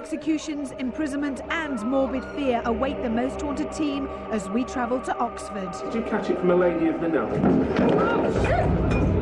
Executions, imprisonment and morbid fear await the Most Haunted team as we travel to Oxford. Did you catch it from a lady of the know? Oh, shit!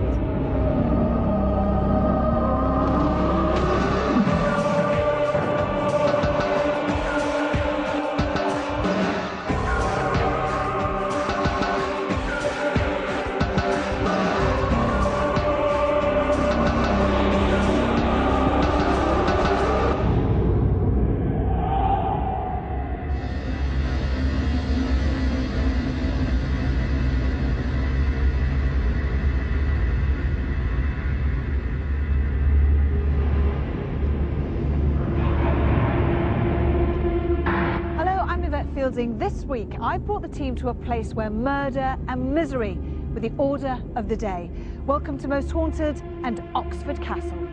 This week, I've brought the team to a place where murder and misery were the order of the day. Welcome to Most Haunted and Oxford Castle.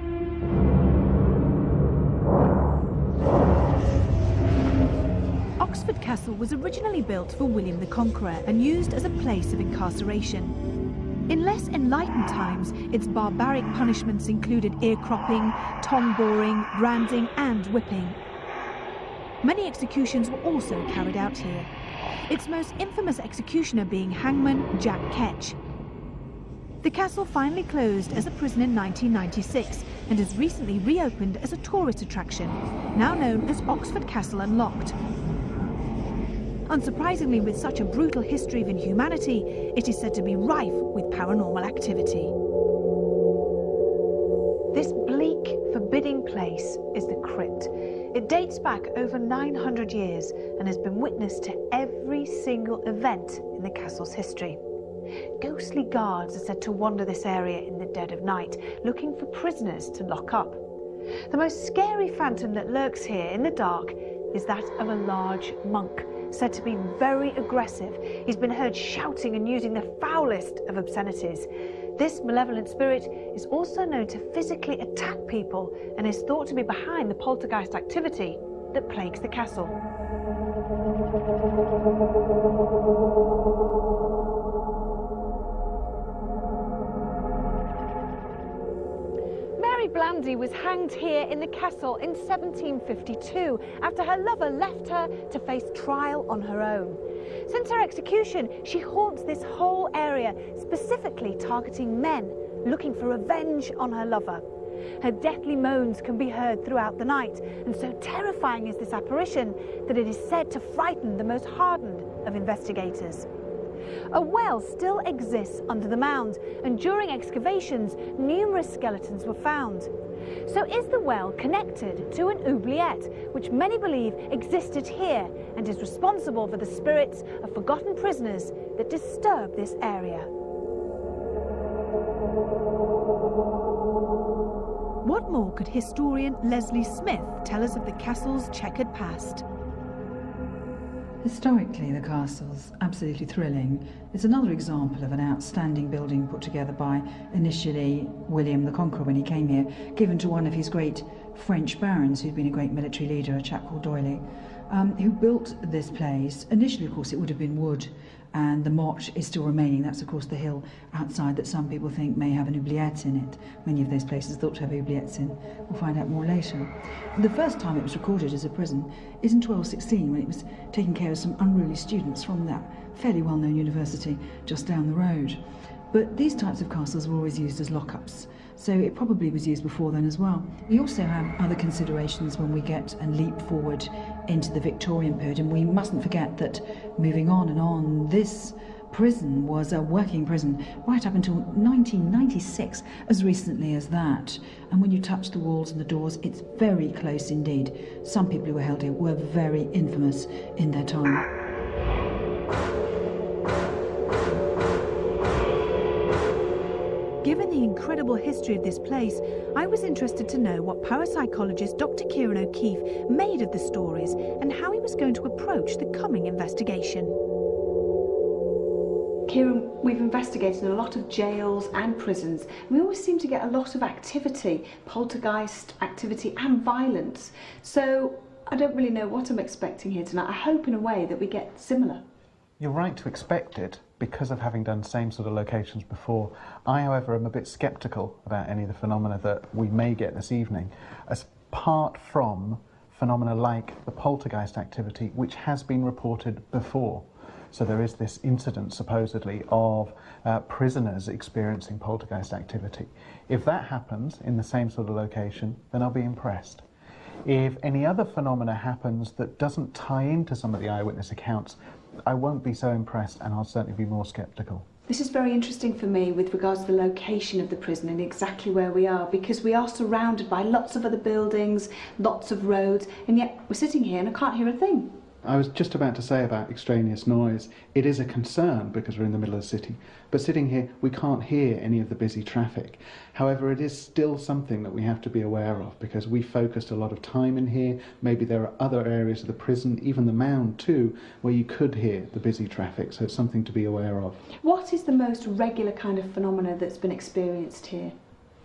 Oxford Castle was originally built for William the Conqueror and used as a place of incarceration. In less enlightened times, its barbaric punishments included ear cropping, tongue boring, branding and whipping. Many executions were also carried out here, its most infamous executioner being hangman Jack Ketch. The castle finally closed as a prison in 1996 and has recently reopened as a tourist attraction, now known as Oxford Castle Unlocked. Unsurprisingly, with such a brutal history of inhumanity, it is said to be rife with paranormal activity. This bleak, forbidding place is the Crypt. It dates back over 900 years and has been witness to every single event in the castle's history. Ghostly guards are said to wander this area in the dead of night, looking for prisoners to lock up. The most scary phantom that lurks here in the dark is that of a large monk, said to be very aggressive. He's been heard shouting and using the foulest of obscenities. This malevolent spirit is also known to physically attack people and is thought to be behind the poltergeist activity that plagues the castle. Mary Blandy was hanged here in the castle in 1752 after her lover left her to face trial on her own. Since her execution, she haunts this whole area, specifically targeting men looking for revenge on her lover. Her deathly moans can be heard throughout the night, and so terrifying is this apparition that it is said to frighten the most hardened of investigators. A well still exists under the mound, and during excavations, numerous skeletons were found. So is the well connected to an oubliette, which many believe existed here and is responsible for the spirits of forgotten prisoners that disturb this area? What more could historian Leslie Smith tell us of the castle's checkered past? Historically, the castle's absolutely thrilling. It's another example of an outstanding building put together by, initially, William the Conqueror when he came here, given to one of his great French barons who'd been a great military leader, a chap called D'Oyly, who built this place. Initially, of course, it would have been wood, and the motte is still remaining. That's, of course, the hill outside that some people think may have an oubliette in it. Many of those places thought to have oubliettes in. We'll find out more later. The first time it was recorded as a prison is in 1216, when it was taking care of some unruly students from that fairly well-known university just down the road. But these types of castles were always used as lockups, so it probably was used before then as well. We also have other considerations when we get and leap forward into the Victorian period, and we mustn't forget that moving on and on, this prison was a working prison right up until 1996, as recently as that. And when you touch the walls and the doors, it's very close indeed. Some people who were held here were very infamous in their time. Given the incredible history of this place, I was interested to know what parapsychologist Dr. Kieran O'Keefe made of the stories and how he was going to approach the coming investigation. Kieran, we've investigated a lot of jails and prisons. We always seem to get a lot of activity, poltergeist activity and violence. So I don't really know what I'm expecting here tonight. I hope in a way that we get similar. You're right to expect it because of having done same sort of locations before. I, however, am a bit sceptical about any of the phenomena that we may get this evening, apart from phenomena like the poltergeist activity, which has been reported before. So there is this incident, supposedly, of prisoners experiencing poltergeist activity. If that happens in the same sort of location, then I'll be impressed. If any other phenomena happens that doesn't tie into some of the eyewitness accounts, I won't be so impressed, and I'll certainly be more sceptical. This is very interesting for me with regards to the location of the prison and exactly where we are, because we are surrounded by lots of other buildings, lots of roads, and yet we're sitting here and I can't hear a thing. I was just about to say about extraneous noise. It is a concern because we're in the middle of the city, but sitting here we can't hear any of the busy traffic. However, it is still something that we have to be aware of because we focused a lot of time in here. Maybe there are other areas of the prison, even the mound too, where you could hear the busy traffic, so it's something to be aware of. What is the most regular kind of phenomena that's been experienced here?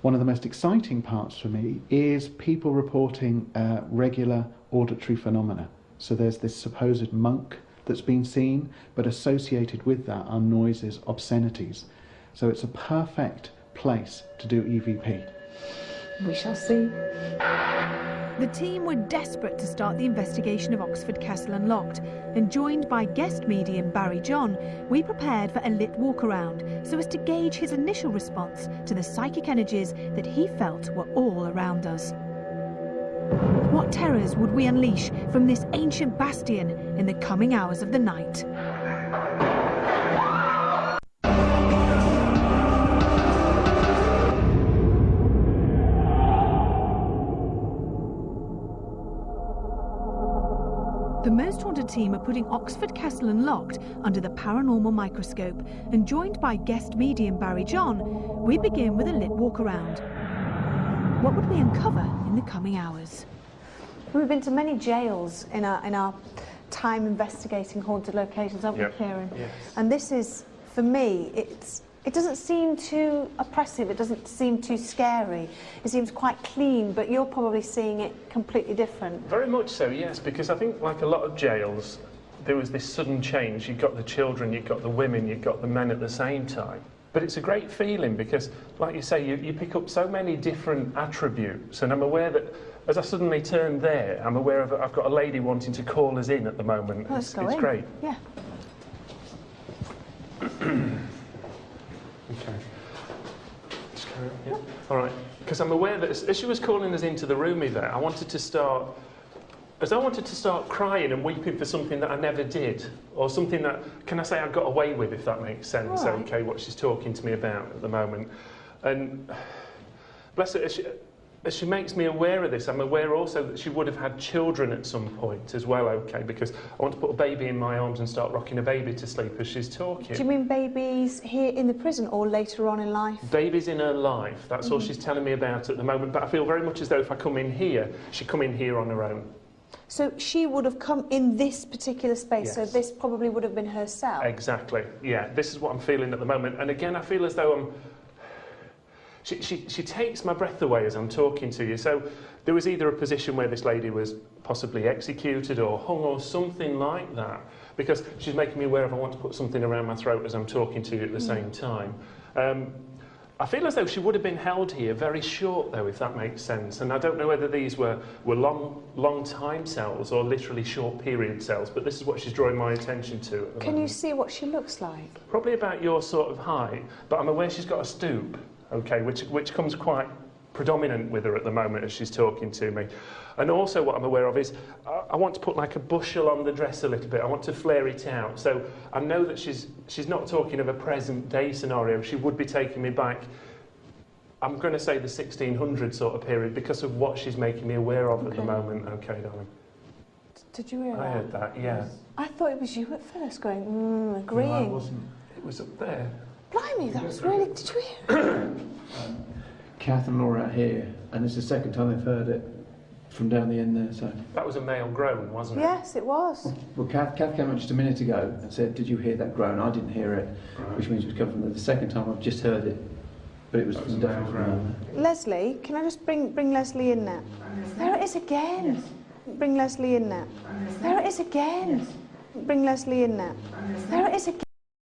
One of the most exciting parts for me is people reporting regular auditory phenomena. So there's this supposed monk that's been seen, but associated with that are noises, obscenities. So it's a perfect place to do EVP. We shall see. The team were desperate to start the investigation of Oxford Castle Unlocked, and joined by guest medium Barry John, we prepared for a lit walk-around so as to gauge his initial response to the psychic energies that he felt were all around us. What terrors would we unleash from this ancient bastion in the coming hours of the night? The Most Haunted team are putting Oxford Castle Unlocked under the paranormal microscope, and joined by guest medium Barry John, we begin with a lit walk-around. What would we uncover in the coming hours? We've been to many jails in our time investigating haunted locations, haven't we, Kieran? Yes. And this is, for me, it doesn't seem too oppressive, it doesn't seem too scary. It seems quite clean, but you're probably seeing it completely different. Very much so, yes, because I think like a lot of jails, there was this sudden change. You've got the children, you've got the women, you've got the men at the same time. But it's a great feeling because, like you say, you pick up so many different attributes, and I'm aware that as I suddenly turn there, I'm aware of I've got a lady wanting to call us in at the moment. Let's go it's in. Great. Yeah. Okay. Just carry on, yeah. All right. Because I'm aware that as she was calling us into the room there, I wanted to start crying and weeping for something that I never did, or something that, can I say, I got away with, if that makes sense. All right. Okay, what she's talking to me about at the moment. And bless her, as she makes me aware of this, I'm aware also that she would have had children at some point as well, okay, because I want to put a baby in my arms and start rocking a baby to sleep as she's talking. Do you mean babies here in the prison or later on in life? Babies in her life, that's all she's telling me about at the moment, but I feel very much as though if I come in here, she'd come in here on her own. So she would have come in this particular space, Yes. so this probably would have been her cell? Exactly, yeah, this is what I'm feeling at the moment, and again I feel as though She takes my breath away as I'm talking to you. So there was either a position where this lady was possibly executed or hung or something like that, because she's making me aware of I want to put something around my throat as I'm talking to you at the same time. I feel as though she would have been held here very short, though, if that makes sense. And I don't know whether these were long time cells or literally short period cells, but this is what she's drawing my attention to at the Can you moment. see what she looks like? Probably about your sort of height, but I'm aware she's got a stoop. Okay, which comes quite predominant with her at the moment as she's talking to me. And also what I'm aware of is I want to put like a bushel on the dress a little bit. I want to flare it out. So I know that she's not talking of a present day scenario. She would be taking me back, I'm going to say the 1600 sort of period because of what she's making me aware of at the moment. Okay, darling. Did you hear that? I heard that, yeah. I thought it was you at first going, agreeing. No, I wasn't. It was up there. Blimey, that was really... Did you hear it? Kath and Laura out here, and it's the second time they've heard it from down the end there. So, That was a male groan, wasn't it? Yes, it was. well, Kath came up just a minute ago and said, "Did you hear that groan?" I didn't hear it, which means it was coming from the second time I've just heard it, but it was from down from Leslie, can I just bring Leslie in there? There it is again. Bring Leslie in there. There it is again. Bring Leslie in there. There it is again.